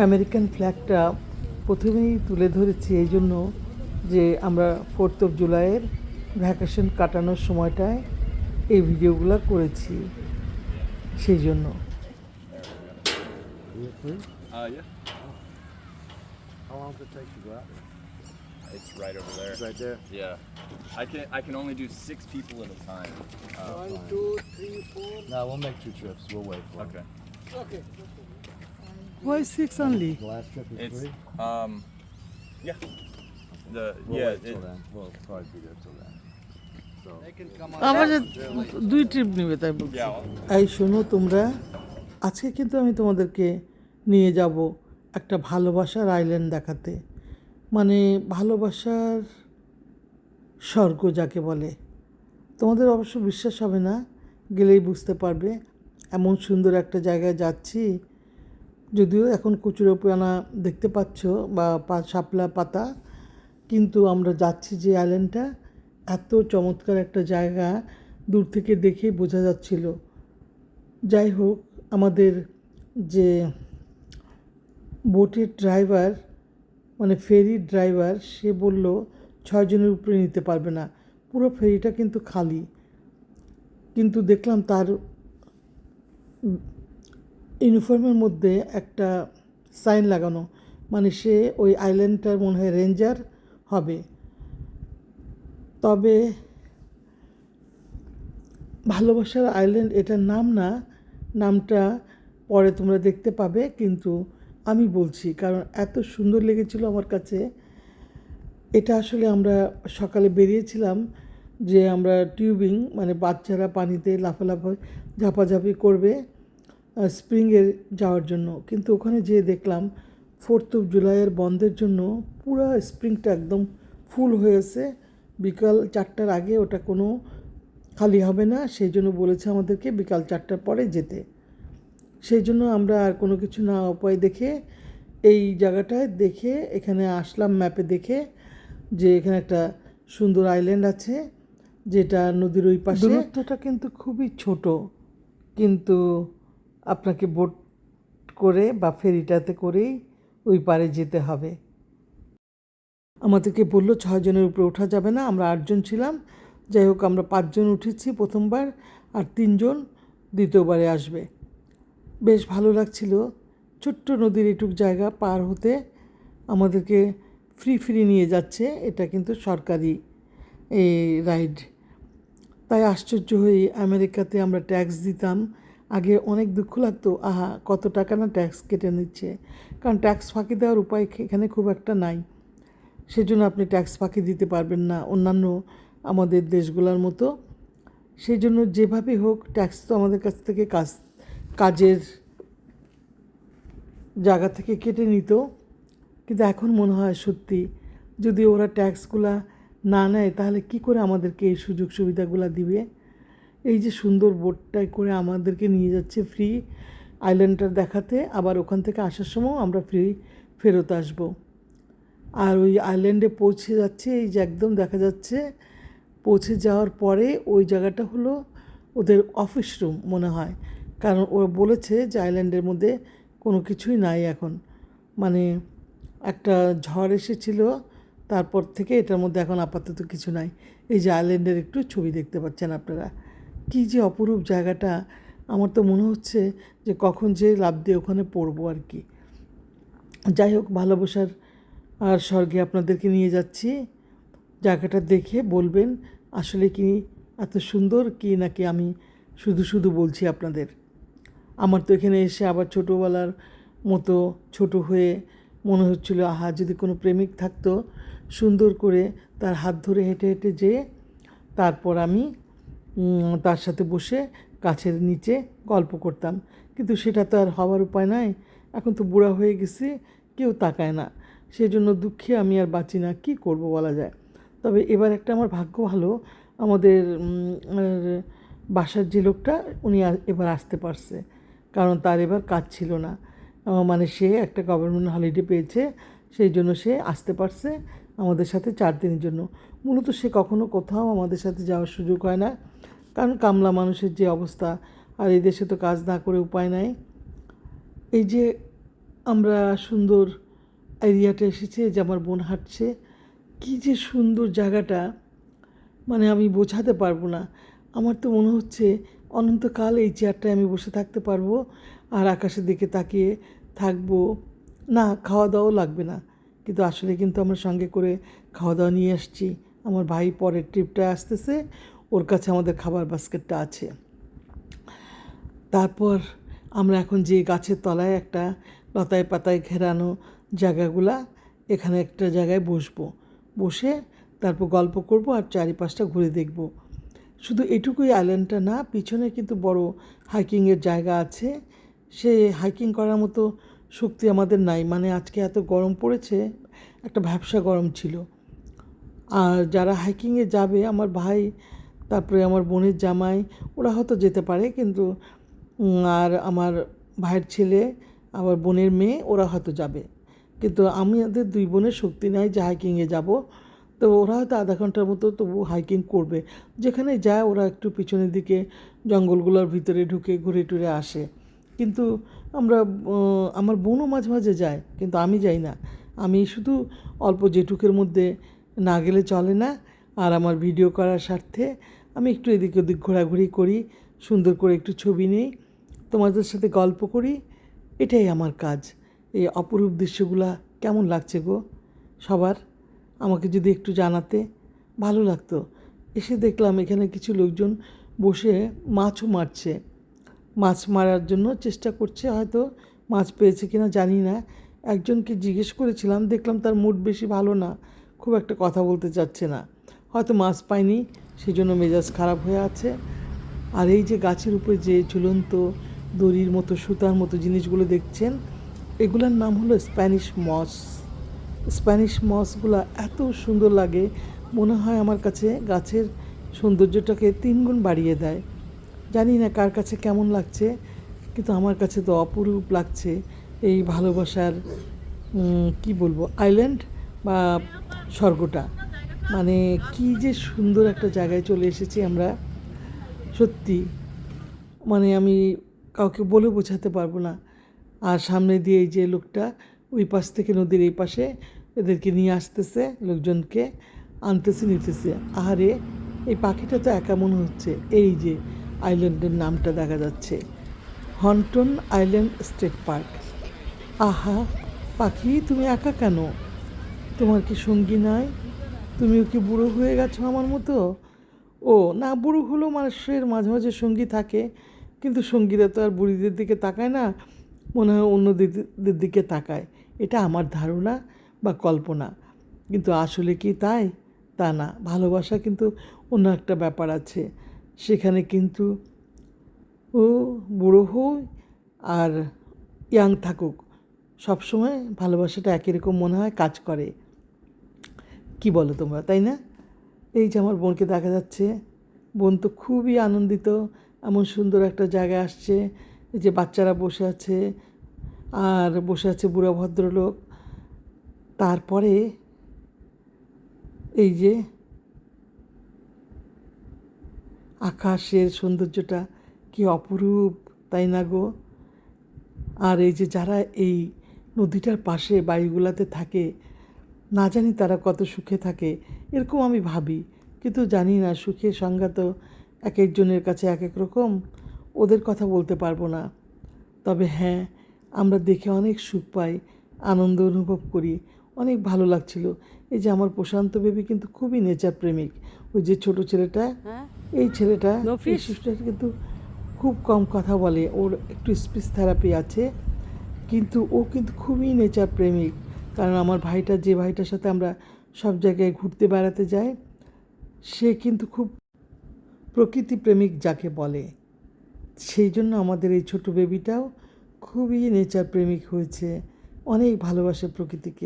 American ফ্ল্যাগটা প্রথমেই তুলে ধরেছি এই জন্য যে আমরা 4th অফ জুলাইয়ের ভ্যাকেশন কাটানোর সময়টায় এই ভিডিওগুলো করেছি সেই জন্য। You free? Yeah. How long does it take to go out there? It's right over there. It's right there. Yeah. I can only do 6 people at a time. One, two, three, four. No, we'll make 2 trips. We'll wait for Okay. Okay. Why 6 only? The last trip is It's free? yeah. The We'll yeah. wait till then. We'll probably be there till then. So, They can come on. আমার 2 trip নেবে তাই বলছি। Yeah. এই শোনো তোমরা, আজকে কিন্তু আমি তোমাদেরকে নিয়ে যাব একটা ভালোবাসার আইল্যান্ড দেখাতে, মানে ভালোবাসার স্বর্গ যাকে বলে। তোমাদের অবশ্য বিশ্বাস হবে না, গেলেই বুঝতে পারবে এমন সুন্দর একটা জায়গায় যাচ্ছি। যদিও এখন কচুরিপানা দেখতে পাচ্ছ বা শাপলা পাতা, কিন্তু আমরা যাচ্ছি যে আইল্যান্ডটা এত চমৎকার একটা জায়গা দূর থেকে দেখেই বোঝা যাচ্ছিল। যাই হোক, আমাদের যে বোটের ড্রাইভার মানে ফেরির ড্রাইভার সে বলল 6 জনের উপরে নিতে পারবে না, পুরো ফেরিটা কিন্তু খালি। কিন্তু দেখলাম তার ইউনিফর্মের মধ্যে একটা সাইন লাগানো, মানে সে ওই আইল্যান্ডটার মনে হয় রেঞ্জার হবে। তবে ভালোবাসার আইল্যান্ড এটার নাম না, নামটা পরে তোমরা দেখতে পাবে, কিন্তু আমি বলছি কারণ এত সুন্দর লেগেছিল আমার কাছে। এটা আসলে আমরা সকালে বেরিয়েছিলাম যে আমরা টিউবিং মানে বাচ্চারা পানিতে লাফালাফি ঝাপাঝাপি করবে স্প্রিংয়ের যাওয়ার জন্য, কিন্তু ওখানে যেয়ে দেখলাম 4th অফ জুলাইয়ের বন্ধের জন্য পুরো স্প্রিংটা একদম ফুল হয়েছে। বিকাল 4টার আগে ওটা কোনো খালি হবে না, সেই জন্য বলেছে আমাদেরকে বিকাল 4টার পরে যেতে। সেই জন্য আমরা আর কোনো কিছু না উপায় দেখে এই জায়গাটায় দেখে এখানে আসলাম, ম্যাপে দেখে যে এখানে একটা সুন্দর আইল্যান্ড আছে যেটা নদীর ওই পাশে। দূরত্বটা কিন্তু খুবই ছোট, কিন্তু আপনাকে বোট করে বা ফেরিটাতে করেই ওই পারে যেতে হবে। আমাদেরকে বললো 6 জনের উপরে ওঠা যাবে না, আমরা 8 জন ছিলাম। যাই হোক, আমরা 5 জন উঠেছি প্রথমবার, আর 3 জন দ্বিতীয়বারে আসবে। বেশ ভালো লাগছিল ছোট্ট নদীর এটুক জায়গা পার হতে। আমাদেরকে ফ্রি নিয়ে যাচ্ছে, এটা কিন্তু সরকারি এই রাইড। তাই আশ্চর্য হয়ে আমেরিকাতে আমরা ট্যাক্স দিতাম আগে, অনেক দুঃখ লাগতো, আহা কত টাকা না ট্যাক্স কেটে নিচ্ছে, কারণ ট্যাক্স ফাঁকি দেওয়ার উপায় এখানে খুব একটা নাই। সেজন্য আপনি ট্যাক্স ফাঁকি দিতে পারবেন না অন্যান্য আমাদের দেশগুলোর মতো। সেই জন্য যেভাবে হোক ট্যাক্স তো আমাদের কাছ থেকে কাজের জায়গা থেকে কেটে নিত। কিন্তু এখন মনে হয় সত্যি যদি ওরা ট্যাক্সগুলা না নেয় তাহলে কি করে আমাদেরকে এই সুযোগ সুবিধাগুলো দিবে। এই যে সুন্দর বোটটায় করে আমাদেরকে নিয়ে যাচ্ছে ফ্রি আইল্যান্ডটা দেখাতে, আবার ওখান থেকে আসার সময় আমরা ফ্রি ফেরত আসব। আর ওই আইল্যান্ডে পৌঁছে যাচ্ছে, এই যে একদম দেখা যাচ্ছে। পৌঁছে যাওয়ার পরে ওই জায়গাটা হলো ওদের অফিস রুম মনে হয়, কারণ ওরা বলেছে যে আইল্যান্ডের মধ্যে কোনো কিছুই নাই এখন, মানে একটা ঝড় এসেছিল তারপর থেকে এটার মধ্যে এখন আপাতত কিছু নাই। এই যে আইল্যান্ডের একটু ছবি দেখতে পাচ্ছেন আপনারা, কী যে অপরূপ জায়গাটা। আমার তো মনে হচ্ছে যে কখন যে লাফ দিয়ে ওখানে পড়বো আর কি। যাই হোক, ভালোবাসার আর স্বর্গে আপনাদেরকে নিয়ে যাচ্ছি। জায়গাটা দেখে বলবেন আসলে কি এত সুন্দর, কি নাকি আমি শুধু বলছি আপনাদের। আমার তো এখানে এসে আবার ছোটোবেলার মতো ছোট হয়ে মনে হচ্ছিল, আহা যদি কোনো প্রেমিক থাকতো সুন্দর করে তার হাত ধরে হেঁটে হেঁটে যেয়ে তারপর আমি তার সাথে বসে গাছের নিচে গল্প করতাম। কিন্তু সেটা তো আর হওয়ার উপায় নাই, এখন তো বুড়া হয়ে গেছি, কেউ তাকায় না। সেই জন্য দুঃখে আমি আর বাঁচি না, কী করব বলা যায়। তবে এবার একটা আমার ভাগ্য ভালো, আমাদের বাসার যে লোকটা উনি এবার আসতে পারছে, কারণ তার এবার কাজ ছিল না, মানে সে একটা গভর্নমেন্ট হলিডে পেয়েছে, সেই জন্য সে আসতে পারছে আমাদের সাথে 4 দিনের জন্য। মূলত সে কখনো কোথাও আমাদের সাথে যাওয়ার সুযোগ হয় না, কারণ কামলা মানুষের যে অবস্থা, আর এই দেশে তো কাজ না করে উপায় নাই। এই যে আমরা সুন্দর এরিয়াটা এসেছি, যে আমার বোন হাঁটছে। কী যে সুন্দর জায়গাটা, মানে আমি বোঝাতে পারবো না। আমার তো মনে হচ্ছে অনন্তকাল এই চেয়ারটায় আমি বসে থাকতে পারবো আর আকাশের দিকে তাকিয়ে থাকবো। না, খাওয়া দাওয়াও লাগবে না, কিন্তু আসলে কিন্তু আমরা সঙ্গে করে খাওয়া দাওয়া নিয়ে আসছি। আমার ভাই পরের ট্রিপটায় আসতেছে, ওর কাছে আমাদের খাবার বাস্কেটটা আছে। তারপর আমরা এখন যে গাছের তলায় একটা লতায় পাতায় ঘেরানো জায়গাগুলা, এখানে একটা জায়গায় বসবো, বসে তারপর গল্প করব আর চারিপাশটা ঘুরে দেখব। শুধু এটুকুই আইল্যান্ডটা না, পিছনে কিন্তু বড় হাইকিংয়ের জায়গা আছে। সে হাইকিং করার মতো শক্তি আমাদের নাই, মানে আজকে এত গরম পড়েছে, একটা ভ্যাপসা গরম ছিল। আর যারা হাইকিংয়ে যাবে, আমার ভাই, তারপরে আমার বোনের জামাই, ওরা হয়তো যেতে পারে, কিন্তু আর আমার ভাইয়ের ছেলে, আবার বোনের মেয়ে, ওরা হয়তো যাবে। কিন্তু আমাদের দুই বোনের শক্তি নাই যে হাইকিংয়ে যাব। তো ওরা হয়তো আধা ঘন্টার মতো তবু হাইকিং করবে। যেখানে যায় ওরা একটু পিছনের দিকে জঙ্গলগুলোর ভিতরে ঢুকে ঘুরে টুরে আসে। কিন্তু আমরা আমার বোনও মাঝে মাঝে যায়, কিন্তু আমি যাই না। আমি শুধু অল্প যেটুকের মধ্যে না গেলে চলে না। আর আমার ভিডিও করার স্বার্থে আমি একটু এদিক ওদিক ঘোরাঘুরি করি, সুন্দর করে একটু ছবি নিই, তোমাদের সাথে গল্প করি। এটাই আমার কাজ। এই অপরূপ দৃশ্যগুলা কেমন লাগছে গো সবার? আমাকে যদি একটু জানাতে ভালো লাগতো। এসে দেখলাম এখানে কিছু লোকজন বসে মাছও মারছে, মাছ মারার জন্য চেষ্টা করছে, হয়তো মাছ পেয়েছে কিনা জানি না। একজনকে জিজ্ঞেস করেছিলাম, দেখলাম তার মুড বেশি ভালো না, খুব একটা কথা বলতে চাচ্ছে না, হয়তো মাছ পায়নি, সেই জন্য মেজাজ খারাপ হয়ে আছে। আর এই যে গাছের উপরে যে ঝুলন্ত দড়ির মতো সুতার মতো জিনিসগুলো দেখছেন, এগুলোর নাম হলো স্প্যানিশ মস। স্প্যানিশ মসগুলো এত সুন্দর লাগে, মনে হয় আমার কাছে গাছের সৌন্দর্যটাকে 3 গুণ বাড়িয়ে দেয়। জানি না কার কাছে কেমন লাগছে, কিন্তু আমার কাছে তো অপরূপ লাগছে এই ভালোবাসার কি বলবো, আইল্যান্ড বা স্বর্গটা। মানে কি যে সুন্দর একটা জায়গায় চলে এসেছি আমরা, সত্যি। মানে আমি কাউকে বলে বোঝাতে পারবো না। আর সামনে দিয়ে এই যে লোকটা ওই পাশ থেকে নদীর এই পাশে এদেরকে নিয়ে আসতেছে, লোকজনকে আনতেছে নিতেছে। আহারে, এই পাখিটা তো একা মনে হচ্ছে। এই যে আইল্যান্ডের নামটা দেখা যাচ্ছে, হন্টন আইল্যান্ড স্টেট পার্ক। আহা পাখি, তুমি একা কেন? তোমার কি সঙ্গী নাই? তুমিও কি বুড়ো হয়ে গেছো আমার মতো? ও না, বুড়ো হলেও মানুষের মাঝে মাঝে সঙ্গী থাকে, কিন্তু সঙ্গীরা তো আর বুড়িদের দিকে তাকায় না, মনে হয় অন্যদের দিকে তাকায়। এটা আমার ধারণা বা কল্পনা, কিন্তু আসলে কি তাই? তা না, ভালোবাসা কিন্তু অন্য একটা ব্যাপার আছে। সেখানে কিন্তু ও বুড়ো হোক আর ইয়াং থাকুক, সবসময় ভালোবাসাটা একই রকম মনে হয়, কাজ করে। কি বলো তোমরা, তাই না? এই যে আমার বোনকে দেখা যাচ্ছে, বোন তো খুবই আনন্দিত, এমন সুন্দর একটা জায়গায় আসছে। এই যে বাচ্চারা বসে আছে, আর বসে আছে বুড়া ভদ্রলোক। তারপরে এই যে আকাশের সৌন্দর্যটা কি অপরূপ, তাই না গো? আর এই যে যারা এই নদীটার পাশে বাড়িগুলোতে থাকে, না জানি তারা কত সুখে থাকে, এরকম আমি ভাবি। কিন্তু জানি না, সুখের সংজ্ঞা তো এক একজনের কাছে এক এক রকম, ওদের কথা বলতে পারবো না। তবে হ্যাঁ, আমরা দেখে অনেক সুখ পাই, আনন্দ অনুভব করি, অনেক ভালো লাগছিল। এই যে আমার প্রশান্ত বেবি কিন্তু খুবই নেচার প্রেমিক। ওই যে ছোট ছেলেটা, এই ছেলেটা, এই শিশুটা কিন্তু খুব কম কথা বলে, ওর একটু স্পিচ থেরাপি আছে, কিন্তু ও কিন্তু খুবই নেচার প্রেমিক। কারণ আমার ভাইটা, যে ভাইটার সাথে আমরা সব জায়গায় ঘুরতে বেড়াতে যাই, সে কিন্তু খুব প্রকৃতি প্রেমিক যাকে বলে। সেই জন্য আমাদের এই ছোট বেবিটাও খুবই নেচার প্রেমিক হয়েছে, অনেক ভালোবাসে প্রকৃতিকে।